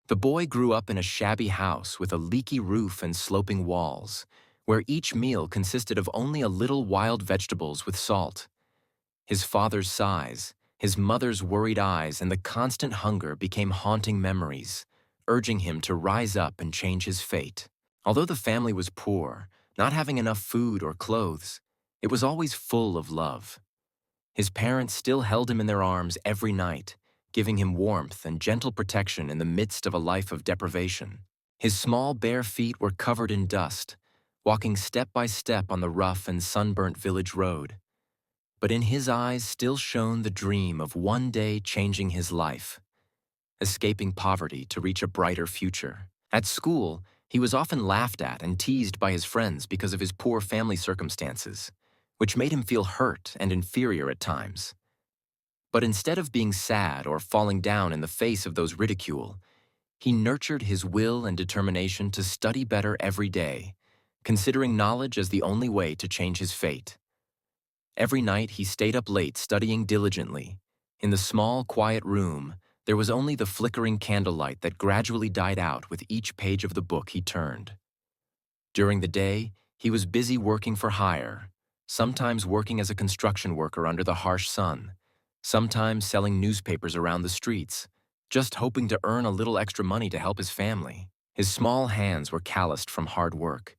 The boy grew up in a shabby house with a leaky roof and sloping walls, where each meal consisted of only a little wild vegetables with salt. His father's sighs, his mother's worried eyes, and the constant hunger became haunting memories, urging him to rise up and change his fate. Although the family was poor, not having enough food or clothes, it was always full of love. His parents still held him in their arms every night, giving him warmth and gentle protection in the midst of a life of deprivation. His small bare feet were covered in dust, walking step by step on the rough and sunburnt village road. But in his eyes still shone the dream of one day changing his life, escaping poverty to reach a brighter future. At school, he was often laughed at and teased by his friends because of his poor family circumstances, which made him feel hurt and inferior at times. But instead of being sad or falling down in the face of those ridicule, he nurtured his will and determination to study better every day, considering knowledge as the only way to change his fate. Every night he stayed up late studying diligently. In the small, quiet room, there was only the flickering candlelight that gradually died out with each page of the book he turned. During the day, he was busy working for hire, sometimes working as a construction worker under the harsh sun, sometimes selling newspapers around the streets, just hoping to earn a little extra money to help his family. His small hands were calloused from hard work,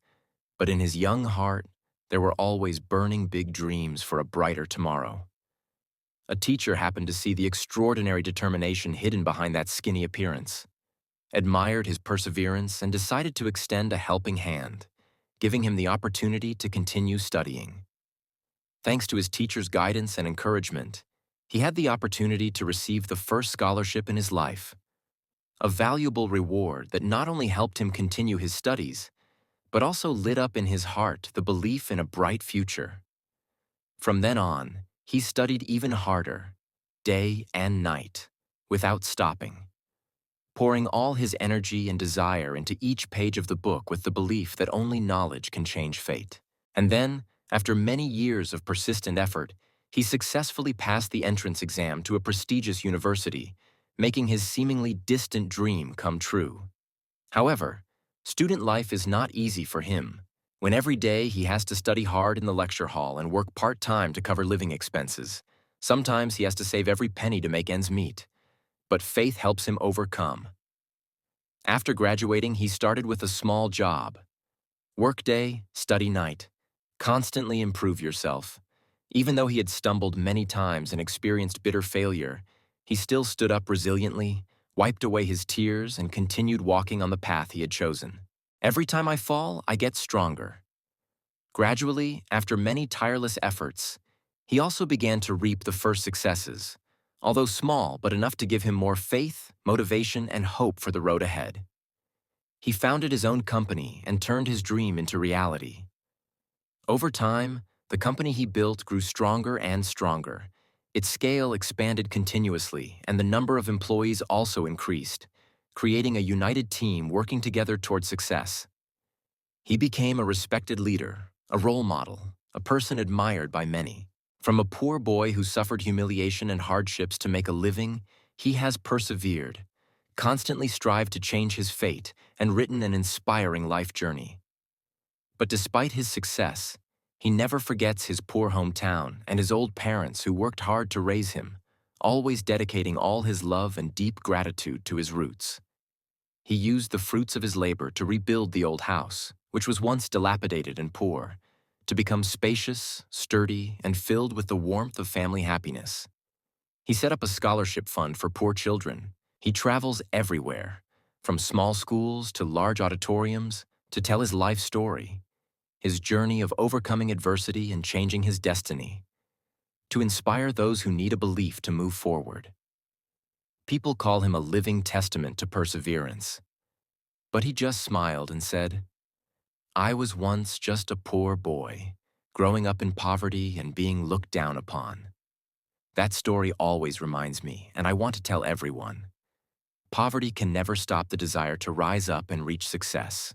but in his young heart, there were always burning big dreams for a brighter tomorrow. A teacher happened to see the extraordinary determination hidden behind that skinny appearance, admired his perseverance, and decided to extend a helping hand, giving him the opportunity to continue studying. Thanks to his teacher's guidance and encouragement, he had the opportunity to receive the first scholarship in his life, a valuable reward that not only helped him continue his studies, but also lit up in his heart the belief in a bright future. From then on, he studied even harder, day and night, without stopping, pouring all his energy and desire into each page of the book with the belief that only knowledge can change fate. And then, after many years of persistent effort, he successfully passed the entrance exam to a prestigious university, making his seemingly distant dream come true. However, student life is not easy for him, when every day he has to study hard in the lecture hall and work part-time to cover living expenses. Sometimes he has to save every penny to make ends meet, but faith helps him overcome. After graduating, he started with a small job. Work day, study night. Constantly improve yourself. Even though he had stumbled many times and experienced bitter failure, he still stood up resiliently, wiped away his tears, and continued walking on the path he had chosen. Every time I fall, I get stronger. Gradually, after many tireless efforts, he also began to reap the first successes, although small but enough to give him more faith, motivation, and hope for the road ahead. He founded his own company and turned his dream into reality. Over time, the company he built grew stronger and stronger. Its scale expanded continuously, and the number of employees also increased, creating a united team working together toward success. He became a respected leader, a role model, a person admired by many. From a poor boy who suffered humiliation and hardships to make a living, he has persevered, constantly strived to change his fate, and written an inspiring life journey. But despite his success, he never forgets his poor hometown and his old parents who worked hard to raise him, always dedicating all his love and deep gratitude to his roots. He used the fruits of his labor to rebuild the old house, which was once dilapidated and poor, to become spacious, sturdy, and filled with the warmth of family happiness. He set up a scholarship fund for poor children. He travels everywhere, from small schools to large auditoriums, to tell his life story, his journey of overcoming adversity and changing his destiny, to inspire those who need a belief to move forward. People call him a living testament to perseverance. But he just smiled and said, "I was once just a poor boy, growing up in poverty and being looked down upon." That story always reminds me, and I want to tell everyone. Poverty can never stop the desire to rise up and reach success.